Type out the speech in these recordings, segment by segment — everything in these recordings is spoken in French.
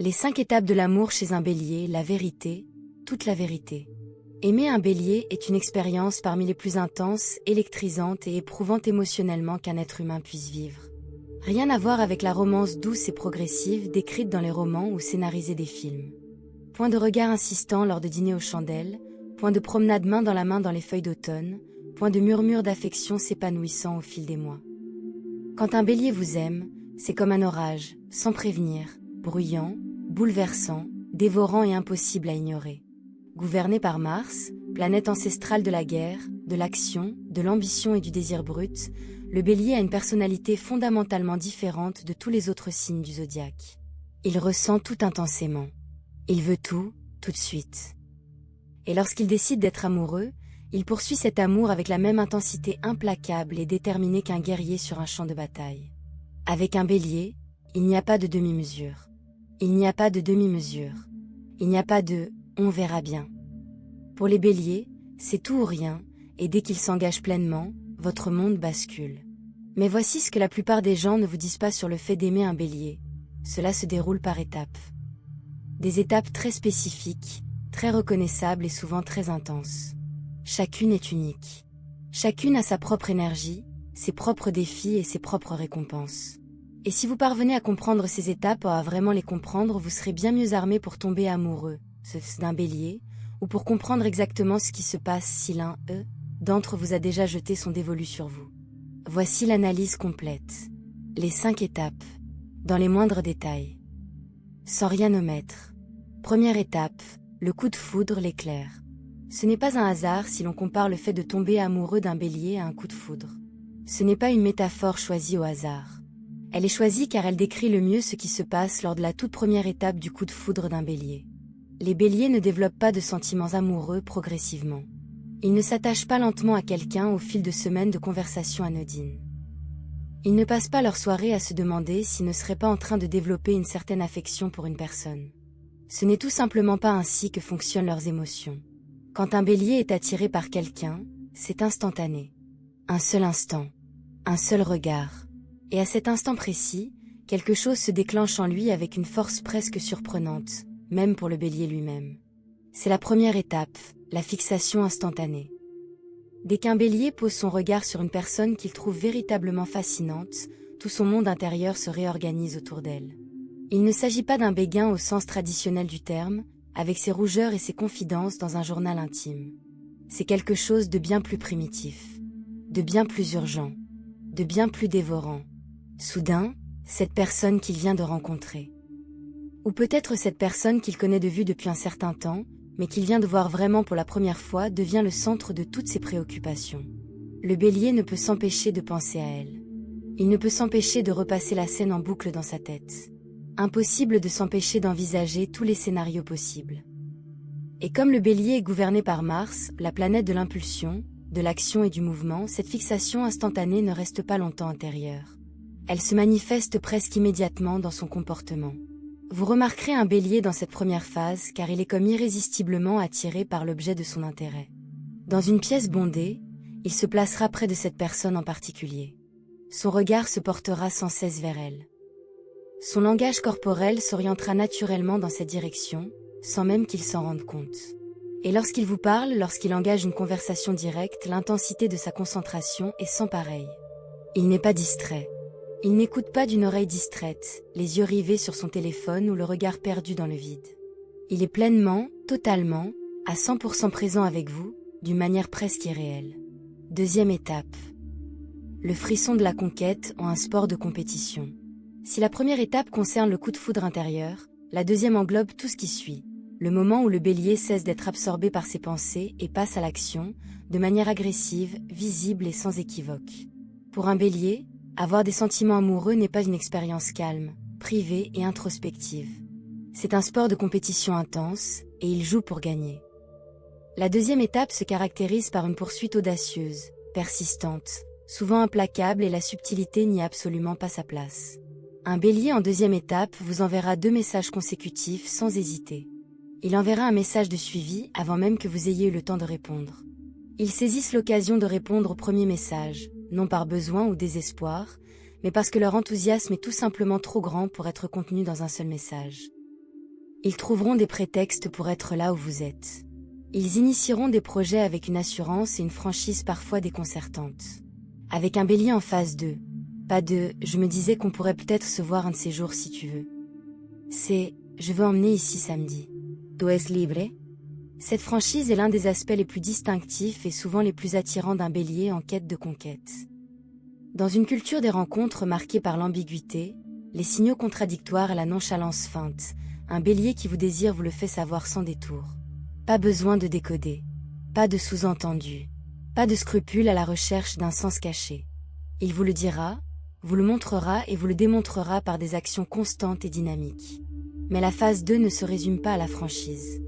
Les 5 étapes de l'amour chez un bélier, la vérité, toute la vérité. Aimer un bélier est une expérience parmi les plus intenses, électrisantes et éprouvantes émotionnellement qu'un être humain puisse vivre. Rien à voir avec la romance douce et progressive décrite dans les romans ou scénarisée des films. Point de regard insistant lors de dîners aux chandelles, point de promenade main dans la main dans les feuilles d'automne, point de murmure d'affection s'épanouissant au fil des mois. Quand un bélier vous aime, c'est comme un orage, sans prévenir, bruyant, bouleversant, dévorant et impossible à ignorer. Gouverné par Mars, planète ancestrale de la guerre, de l'action, de l'ambition et du désir brut, le bélier a une personnalité fondamentalement différente de tous les autres signes du zodiaque. Il ressent tout intensément. Il veut tout, tout de suite. Et lorsqu'il décide d'être amoureux, il poursuit cet amour avec la même intensité implacable et déterminée qu'un guerrier sur un champ de bataille. Avec un bélier, il n'y a pas de demi-mesure. Il n'y a pas de demi-mesure. Il n'y a pas de « on verra bien ». Pour les béliers, c'est tout ou rien, et dès qu'ils s'engagent pleinement, votre monde bascule. Mais voici ce que la plupart des gens ne vous disent pas sur le fait d'aimer un bélier. Cela se déroule par étapes. Des étapes très spécifiques, très reconnaissables et souvent très intenses. Chacune est unique. Chacune a sa propre énergie, ses propres défis et ses propres récompenses. Et si vous parvenez à comprendre ces étapes ou à vraiment les comprendre, vous serez bien mieux armé pour tomber amoureux d'un bélier, ou pour comprendre exactement ce qui se passe si l'un d'entre vous a déjà jeté son dévolu sur vous. Voici l'analyse complète. Les 5 étapes, dans les moindres détails. Sans rien omettre. Première étape, le coup de foudre, l'éclair. Ce n'est pas un hasard si l'on compare le fait de tomber amoureux d'un bélier à un coup de foudre. Ce n'est pas une métaphore choisie au hasard. Elle est choisie car elle décrit le mieux ce qui se passe lors de la toute première étape du coup de foudre d'un bélier. Les béliers ne développent pas de sentiments amoureux progressivement. Ils ne s'attachent pas lentement à quelqu'un au fil de semaines de conversations anodines. Ils ne passent pas leur soirée à se demander s'ils ne seraient pas en train de développer une certaine affection pour une personne. Ce n'est tout simplement pas ainsi que fonctionnent leurs émotions. Quand un bélier est attiré par quelqu'un, c'est instantané. Un seul instant. Un seul regard. Et à cet instant précis, quelque chose se déclenche en lui avec une force presque surprenante, même pour le bélier lui-même. C'est la première étape, la fixation instantanée. Dès qu'un bélier pose son regard sur une personne qu'il trouve véritablement fascinante, tout son monde intérieur se réorganise autour d'elle. Il ne s'agit pas d'un béguin au sens traditionnel du terme, avec ses rougeurs et ses confidences dans un journal intime. C'est quelque chose de bien plus primitif, de bien plus urgent, de bien plus dévorant. Soudain, cette personne qu'il vient de rencontrer. Ou peut-être cette personne qu'il connaît de vue depuis un certain temps, mais qu'il vient de voir vraiment pour la première fois devient le centre de toutes ses préoccupations. Le bélier ne peut s'empêcher de penser à elle. Il ne peut s'empêcher de repasser la scène en boucle dans sa tête. Impossible de s'empêcher d'envisager tous les scénarios possibles. Et comme le bélier est gouverné par Mars, la planète de l'impulsion, de l'action et du mouvement, cette fixation instantanée ne reste pas longtemps intérieure. Elle se manifeste presque immédiatement dans son comportement. Vous remarquerez un bélier dans cette première phase car il est comme irrésistiblement attiré par l'objet de son intérêt. Dans une pièce bondée, il se placera près de cette personne en particulier. Son regard se portera sans cesse vers elle. Son langage corporel s'orientera naturellement dans cette direction, sans même qu'il s'en rende compte. Et lorsqu'il vous parle, lorsqu'il engage une conversation directe, l'intensité de sa concentration est sans pareil. Il n'est pas distrait. Il n'écoute pas d'une oreille distraite, les yeux rivés sur son téléphone ou le regard perdu dans le vide. Il est pleinement, totalement, à 100% présent avec vous, d'une manière presque irréelle. Deuxième étape. Le frisson de la conquête en un sport de compétition. Si la première étape concerne le coup de foudre intérieur, la deuxième englobe tout ce qui suit. Le moment où le bélier cesse d'être absorbé par ses pensées et passe à l'action, de manière agressive, visible et sans équivoque. Pour un bélier, avoir des sentiments amoureux n'est pas une expérience calme, privée et introspective. C'est un sport de compétition intense, et il joue pour gagner. La deuxième étape se caractérise par une poursuite audacieuse, persistante, souvent implacable et la subtilité n'y a absolument pas sa place. Un bélier en deuxième étape vous enverra 2 messages consécutifs sans hésiter. Il enverra un message de suivi avant même que vous ayez eu le temps de répondre. Ils saisissent l'occasion de répondre au premier message, non par besoin ou désespoir, mais parce que leur enthousiasme est tout simplement trop grand pour être contenu dans un seul message. Ils trouveront des prétextes pour être là où vous êtes. Ils initieront des projets avec une assurance et une franchise parfois déconcertantes. Avec un bélier en phase 2. Pas de « je me disais qu'on pourrait peut-être se voir un de ces jours si tu veux ». C'est « je veux emmener ici samedi ». Tu es libre? Cette franchise est l'un des aspects les plus distinctifs et souvent les plus attirants d'un bélier en quête de conquête. Dans une culture des rencontres marquée par l'ambiguïté, les signaux contradictoires et la nonchalance feinte, un bélier qui vous désire vous le fait savoir sans détour. Pas besoin de décoder. Pas de sous-entendu. Pas de scrupule à la recherche d'un sens caché. Il vous le dira, vous le montrera et vous le démontrera par des actions constantes et dynamiques. Mais la phase 2 ne se résume pas à la franchise.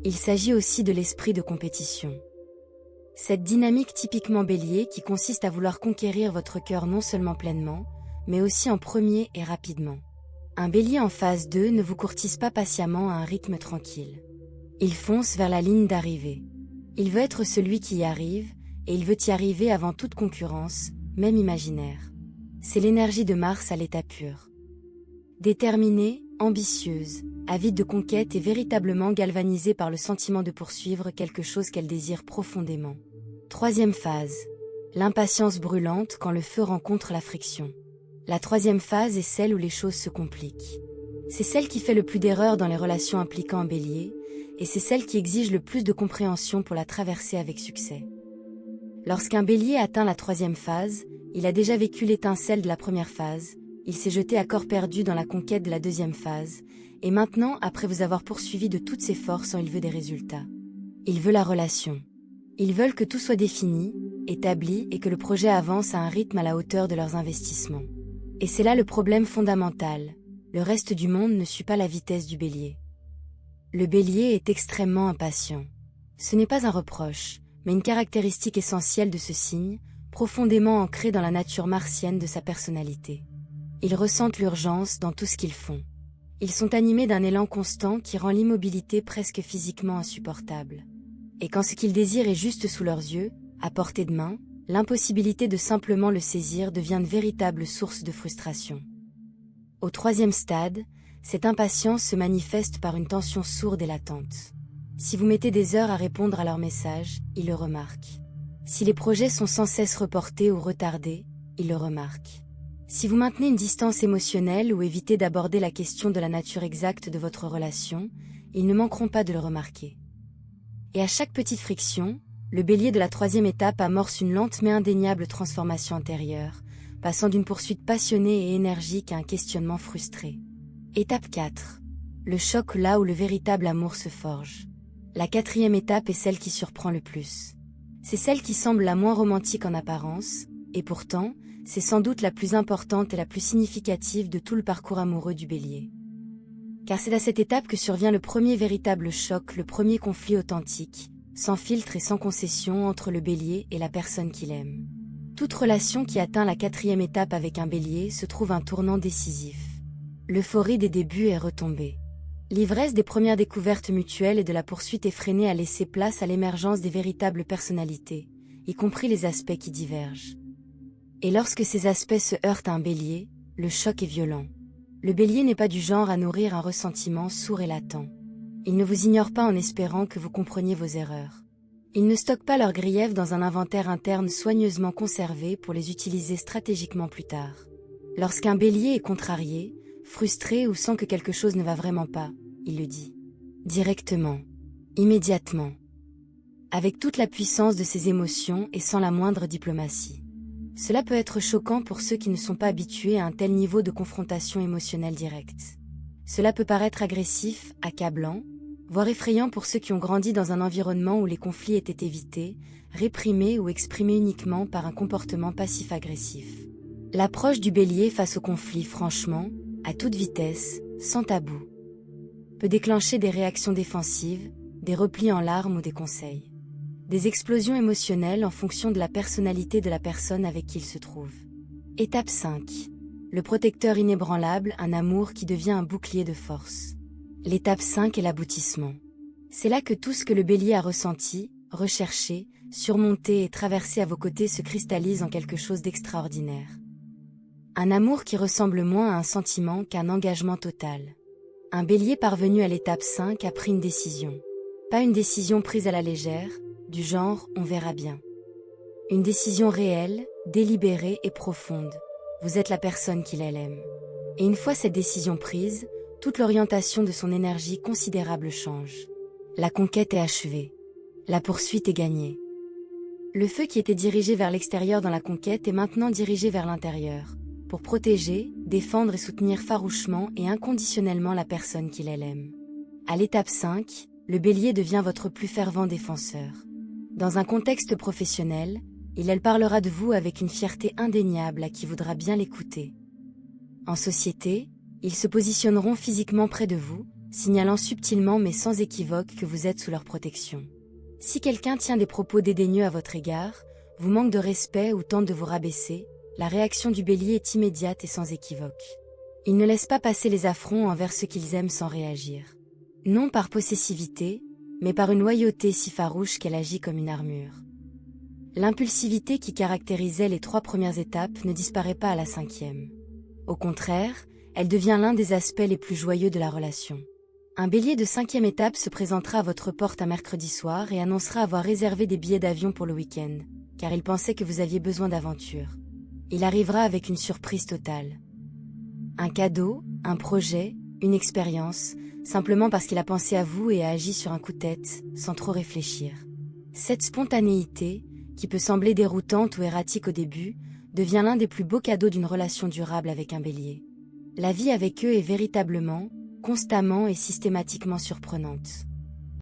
Il s'agit aussi de l'esprit de compétition. Cette dynamique typiquement bélier qui consiste à vouloir conquérir votre cœur non seulement pleinement, mais aussi en premier et rapidement. Un bélier en phase 2 ne vous courtise pas patiemment à un rythme tranquille. Il fonce vers la ligne d'arrivée. Il veut être celui qui y arrive, et il veut y arriver avant toute concurrence, même imaginaire. C'est l'énergie de Mars à l'état pur. Déterminée, ambitieuse, avide de conquête et véritablement galvanisée par le sentiment de poursuivre quelque chose qu'elle désire profondément. Troisième phase. L'impatience brûlante quand le feu rencontre la friction. La troisième phase est celle où les choses se compliquent. C'est celle qui fait le plus d'erreurs dans les relations impliquant un bélier, et c'est celle qui exige le plus de compréhension pour la traverser avec succès. Lorsqu'un bélier atteint la troisième phase, il a déjà vécu l'étincelle de la première phase, il s'est jeté à corps perdu dans la conquête de la deuxième phase, et maintenant, après vous avoir poursuivi de toutes ses forces, il veut des résultats. Il veut la relation. Ils veulent que tout soit défini, établi et que le projet avance à un rythme à la hauteur de leurs investissements. Et c'est là le problème fondamental, le reste du monde ne suit pas la vitesse du bélier. Le bélier est extrêmement impatient. Ce n'est pas un reproche, mais une caractéristique essentielle de ce signe, profondément ancrée dans la nature martienne de sa personnalité. Ils ressentent l'urgence dans tout ce qu'ils font. Ils sont animés d'un élan constant qui rend l'immobilité presque physiquement insupportable. Et quand ce qu'ils désirent est juste sous leurs yeux, à portée de main, l'impossibilité de simplement le saisir devient une véritable source de frustration. Au troisième stade, cette impatience se manifeste par une tension sourde et latente. Si vous mettez des heures à répondre à leurs messages, ils le remarquent. Si les projets sont sans cesse reportés ou retardés, ils le remarquent. Si vous maintenez une distance émotionnelle ou évitez d'aborder la question de la nature exacte de votre relation, ils ne manqueront pas de le remarquer. Et à chaque petite friction, le bélier de la troisième étape amorce une lente mais indéniable transformation intérieure, passant d'une poursuite passionnée et énergique à un questionnement frustré. Étape 4. Le choc là où le véritable amour se forge. La quatrième étape est celle qui surprend le plus. C'est celle qui semble la moins romantique en apparence, et pourtant, c'est sans doute la plus importante et la plus significative de tout le parcours amoureux du bélier. Car c'est à cette étape que survient le premier véritable choc, le premier conflit authentique, sans filtre et sans concession entre le bélier et la personne qu'il aime. Toute relation qui atteint la quatrième étape avec un bélier se trouve un tournant décisif. L'euphorie des débuts est retombée. L'ivresse des premières découvertes mutuelles et de la poursuite effrénée a laissé place à l'émergence des véritables personnalités, y compris les aspects qui divergent. Et lorsque ces aspects se heurtent à un bélier, le choc est violent. Le bélier n'est pas du genre à nourrir un ressentiment sourd et latent. Il ne vous ignore pas en espérant que vous compreniez vos erreurs. Ils ne stockent pas leurs griefs dans un inventaire interne soigneusement conservé pour les utiliser stratégiquement plus tard. Lorsqu'un bélier est contrarié, frustré ou sent que quelque chose ne va vraiment pas, il le dit. Directement. Immédiatement. Avec toute la puissance de ses émotions et sans la moindre diplomatie. Cela peut être choquant pour ceux qui ne sont pas habitués à un tel niveau de confrontation émotionnelle directe. Cela peut paraître agressif, accablant, voire effrayant pour ceux qui ont grandi dans un environnement où les conflits étaient évités, réprimés ou exprimés uniquement par un comportement passif-agressif. L'approche du bélier face au conflit, franchement, à toute vitesse, sans tabou, peut déclencher des réactions défensives, des replis en larmes ou des conseils. Des explosions émotionnelles en fonction de la personnalité de la personne avec qui il se trouve. Étape 5. Le protecteur inébranlable, un amour qui devient un bouclier de force. L'étape 5 est l'aboutissement. C'est là que tout ce que le bélier a ressenti, recherché, surmonté et traversé à vos côtés se cristallise en quelque chose d'extraordinaire. Un amour qui ressemble moins à un sentiment qu'à un engagement total. Un bélier parvenu à l'étape 5 a pris une décision. Pas une décision prise à la légère, du genre « on verra bien ». Une décision réelle, délibérée et profonde. Vous êtes la personne qu'il aime. Et une fois cette décision prise, toute l'orientation de son énergie considérable change. La conquête est achevée. La poursuite est gagnée. Le feu qui était dirigé vers l'extérieur dans la conquête est maintenant dirigé vers l'intérieur, pour protéger, défendre et soutenir farouchement et inconditionnellement la personne qu'il aime. À l'étape 5, le bélier devient votre plus fervent défenseur. Dans un contexte professionnel, elle parlera de vous avec une fierté indéniable à qui voudra bien l'écouter. En société, ils se positionneront physiquement près de vous, signalant subtilement mais sans équivoque que vous êtes sous leur protection. Si quelqu'un tient des propos dédaigneux à votre égard, vous manque de respect ou tente de vous rabaisser, la réaction du bélier est immédiate et sans équivoque. Il ne laisse pas passer les affronts envers ceux qu'ils aiment sans réagir. Non par possessivité, mais par une loyauté si farouche qu'elle agit comme une armure. L'impulsivité qui caractérisait les 3 premières étapes ne disparaît pas à la 5e. Au contraire, elle devient l'un des aspects les plus joyeux de la relation. Un bélier de 5e étape se présentera à votre porte un mercredi soir et annoncera avoir réservé des billets d'avion pour le week-end, car il pensait que vous aviez besoin d'aventure. Il arrivera avec une surprise totale. Un cadeau, un projet, une expérience, simplement parce qu'il a pensé à vous et a agi sur un coup de tête, sans trop réfléchir. Cette spontanéité, qui peut sembler déroutante ou erratique au début, devient l'un des plus beaux cadeaux d'une relation durable avec un bélier. La vie avec eux est véritablement, constamment et systématiquement surprenante.